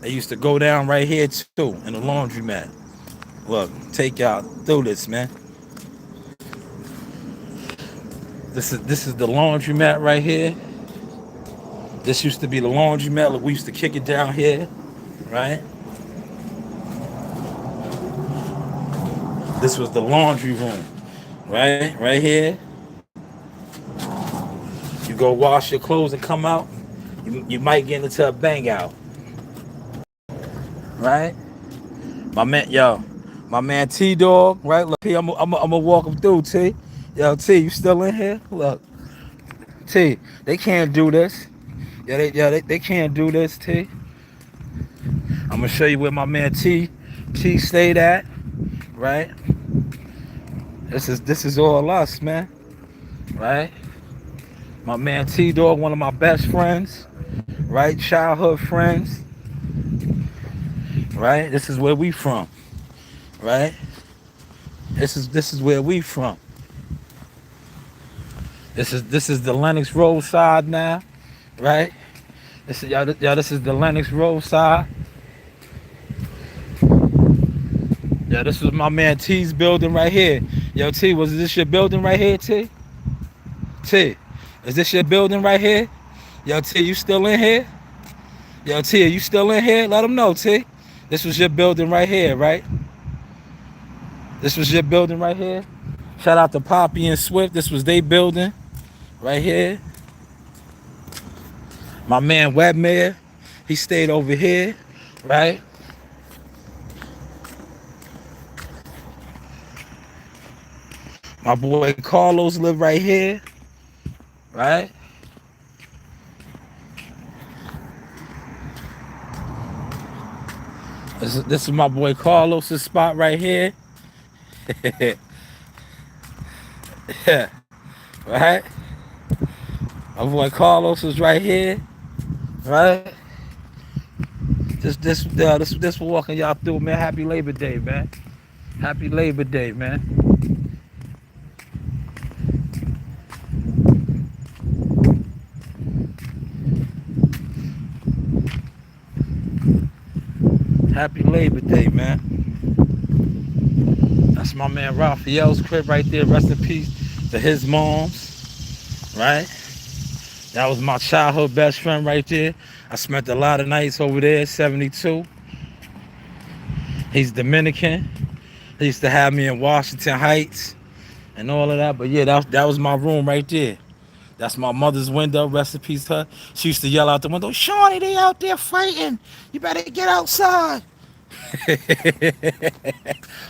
They used to go down right here too, in the laundromat. Look, take y'all through this, man. This is the laundromat right here. This used to be the laundromat. Look, we used to kick it down here, right? This was the laundry room, right? Right here. You go wash your clothes and come out. You might get into a bang out, right? My man T Dog, right? Look, P, I'm gonna walk him through. T, yo, T, you still in here? Look, T, they can't do this. They can't do this, T. I'm gonna show you where my man T stayed at, right? This is all us, man, right? My man T Dog, one of my best friends, right? Childhood friends, right? This is where we from, right? This is where we from. This is the Lenox Road side now, right? This is this is the Lenox Road side. Yeah, this was my man T's building right here. Yo, T, was this your building right here, T? T, is this your building right here? Yo, T, you still in here? Yo, T, are you still in here? Let them know, T. This was your building right here, right? This was your building right here. Shout out to Poppy and Swift. This was their building right here. My man Webmayer, he stayed over here, right? My boy Carlos lived right here, right? This is my boy Carlos's spot right here. Yeah, right? My boy Carlos is right here, right? This walking y'all through, man. Happy Labor Day, man. Happy Labor Day, man. Happy Labor Day, man. That's my man Raphael's crib right there. Rest in peace to his moms, right? That was my childhood best friend right there. I spent a lot of nights over there, 72. He's Dominican. He used to have me in Washington Heights and all of that. But yeah, that was my room right there. That's my mother's window. Rest in peace to her. She used to yell out the window, "Shawnee, they out there fighting. You better get outside."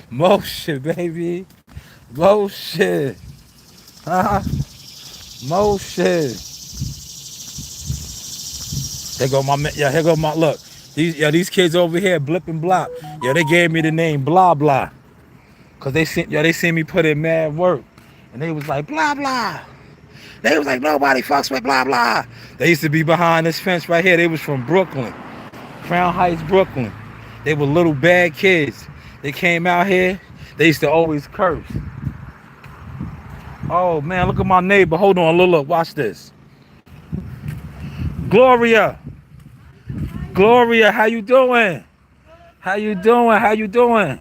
Motion, baby. Motion. Motion. Here go my, yeah, here go my, look. These kids over here, Blip and Blop. Yeah, they gave me the name Blah Blah. Cause they seen me put in mad work. And they was like, blah blah. They was like, nobody fucks with blah blah. They used to be behind this fence right here. They was from Brooklyn. Crown Heights, Brooklyn. They were little bad kids. They came out here. They used to always curse. Oh man, look at my neighbor. Hold on, look, watch this. Gloria. Gloria, how you doing? How you doing? How you doing?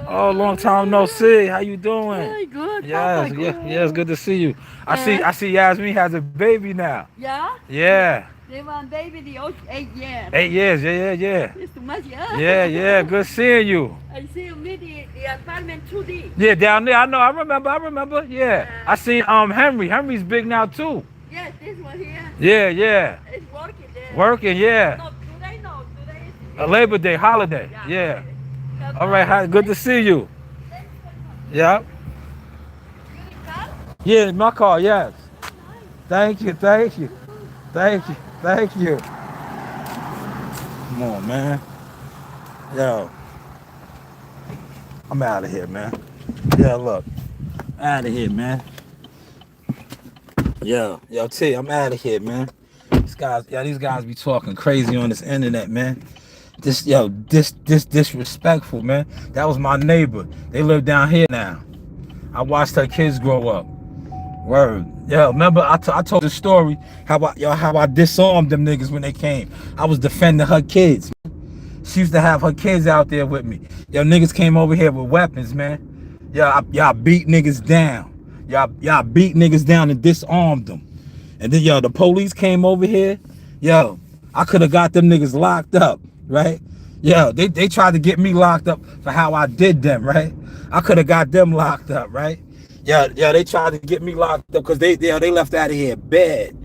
Oh, long time no see. How you doing? Very good. Yes, it's good to see you. I see Yasmin has a baby now. Yeah? Yeah. They want baby the 8 years. 8 years, yeah. It's too much, yeah? Yeah, good seeing you. I see you meet the apartment 2D. Yeah, down there, I know, I remember, yeah. I seen Henry. Henry's big now too. Yes, this one here. Yeah. It's working there. Working, yeah. No, today is... Labor Day, holiday, yeah. All right, good to see you. Yeah. Yeah, my car, yes. Thank you, thank you. Thank you, thank you. Come on, man. Yo, I'm out of here, man. Yeah, look. Out of here, man. Yo, T, I'm out of here, man. These guys be talking crazy on this internet, man. This disrespectful, man. That was my neighbor. They live down here now. I watched her kids grow up. Word. Yo, remember I told the story how I disarmed them niggas when they came. I was defending her kids. She used to have her kids out there with me. Yo, niggas came over here with weapons, man. Y'all beat niggas down. Y'all beat niggas down and disarmed them. And then, yo, the police came over here. Yo, I could have got them niggas locked up, right? Yo, they tried to get me locked up for how I did them, right? I could have got them locked up, right? Yeah, they tried to get me locked up because they left out of here bad.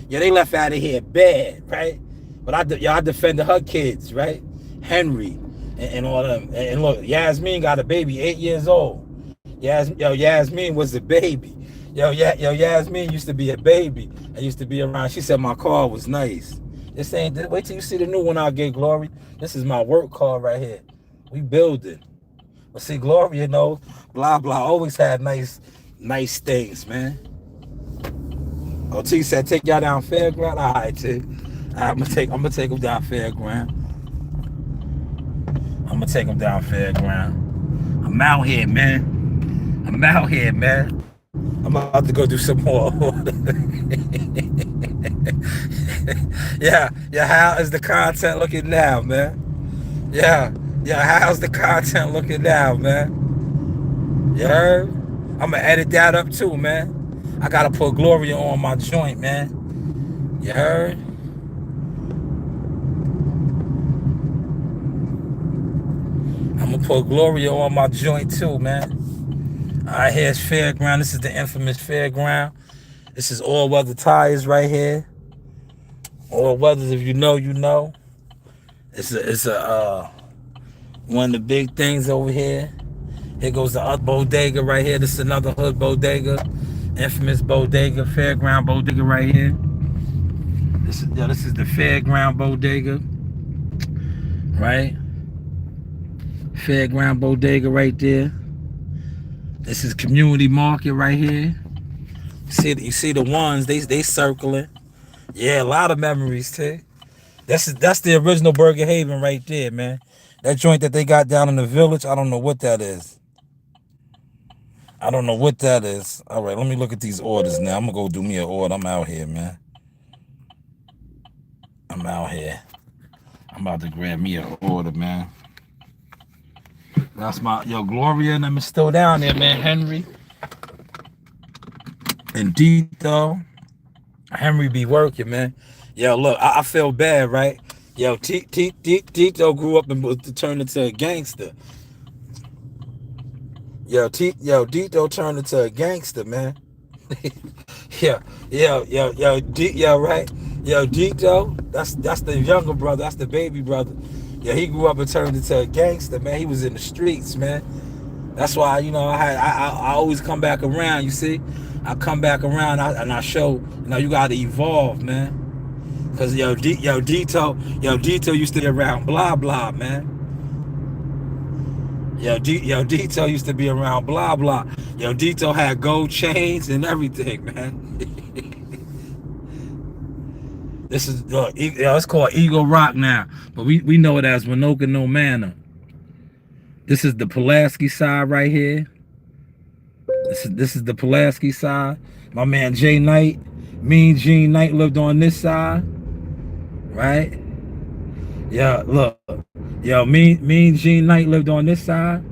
Yeah, they left out of here bad, right? But I defended her kids, right? Henry and all them. And look, Yasmin got a baby, 8 years old. Yasmin was a baby. Yasmin used to be a baby. I used to be around. She said my car was nice. This ain't. Wait till you see the new one I get, Glory. This is my work car right here. We building. But see, Gloria knows, blah blah, always had nice things, man. Oh, T said take y'all down Fairground. All right, T. I'm gonna take them down Fairground. I'm gonna take them down Fairground. I'm out here, man. I'm about to go do some more. Yeah, how is the content looking now, man? Yeah, how's the content looking now, man? You heard? I'm gonna edit that up too, man. I gotta put Gloria on my joint, man. You heard? I'm gonna put Gloria on my joint too, man. All right, here's Fairground. This is the infamous Fairground. This is All Weather Tires right here. All Weathers, if you know, you know. It's a one of the big things over here. Here goes the other bodega right here. This is another hood bodega. Infamous bodega, Fairground bodega right here. This is the Fairground bodega. Right? Fairground bodega right there. This is Community Market right here. You see the ones, they circling. Yeah, a lot of memories too. That's the original Burger Haven right there, man. That joint that they got down in the village, I don't know what that is. All right, let me look at these orders now. I'm gonna go do me an order. I'm out here, man. I'm about to grab me an order, man. That's Gloria and them is still down there, man. Henry and Dito. Henry be working, man. Yo, look, I feel bad, right? Yo, Tito grew up and was turned into a gangster. Yo, Dito turned into a gangster, man. Right? Yo, Dito, that's the younger brother, that's the baby brother. Yeah, he grew up and turned into a gangster, man. He was in the streets, man. That's why, I always come back around, you see? I come back around and I show, you gotta evolve, man. Cause Dito used to be around blah blah, man. Dito used to be around blah blah. Dito had gold chains and everything, man. This is it's called Eagle Rock now, but we know it as Winoka No Manor. This is the Pulaski side right here. This is the Pulaski side. My man Jay Knight, Mean Gene Knight lived on this side, right? Yeah, look, Mean Gene Knight lived on this side.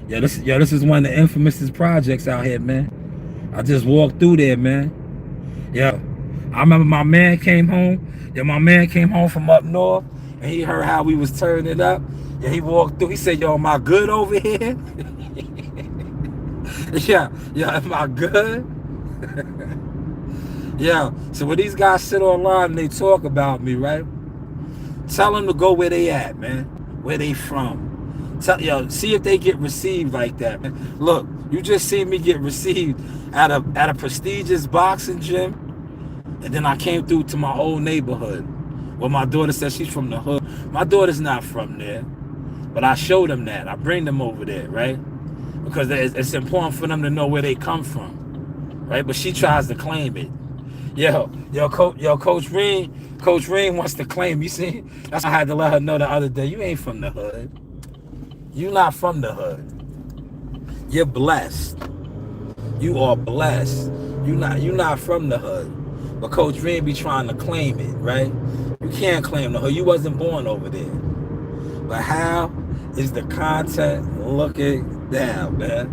This is one of the infamous projects out here, man. I just walked through there, man. Yeah, I remember my man came home. Yeah, my man came home from up north, and he heard how we was turning it up. Yeah, he walked through. He said, "Yo, am I good over here?" Yeah, am I good? Yeah. So when these guys sit online and they talk about me, right? Tell them to go where they at, man. Where they from? Yo, see if they get received like that, man. Look, you just seen me get received at a prestigious boxing gym, and then I came through to my old neighborhood. Well, my daughter said she's from the hood. My daughter's not from there, but I showed them that. I bring them over there, right? Because it's important for them to know where they come from, right? But she tries to claim it. Coach Reem wants to claim. You see, that's why I had to let her know the other day. You ain't from the hood. You not from the hood. You're blessed. You are blessed. You not from the hood. But Coach Reem be trying to claim it, right? You can't claim the hood. You wasn't born over there. But how is the content looking down, man?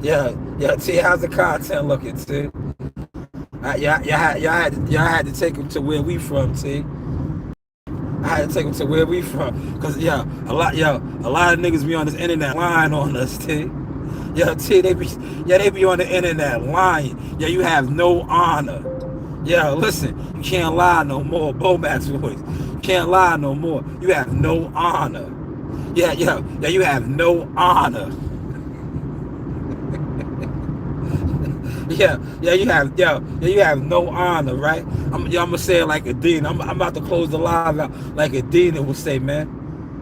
Yeah, T, how's the content looking, T? Y'all had to take him to where we from, T. I had to take him to where we from, cause a lot of niggas be on this internet lying on us, T. T, they be on the internet lying. You have no honor. Listen, you can't lie no more. Bomax voice, you can't lie no more. You have no honor. You have no honor. You have no honor, right? I'm gonna say it like a dean. I'm about to close the live out like a dean will say, man.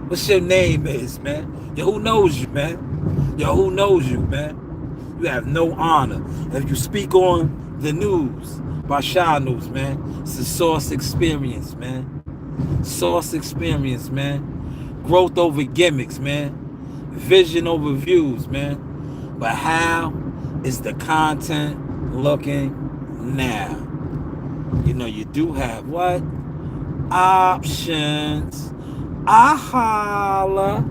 What's your name is, man? Who knows you, man? Who knows you, man? You have no honor. If you speak on the news, Bashar News, man, it's a source experience, man. Source experience, man. Growth over gimmicks, man. Vision over views, man. But how is the content looking now? You do have what? Options. I holla.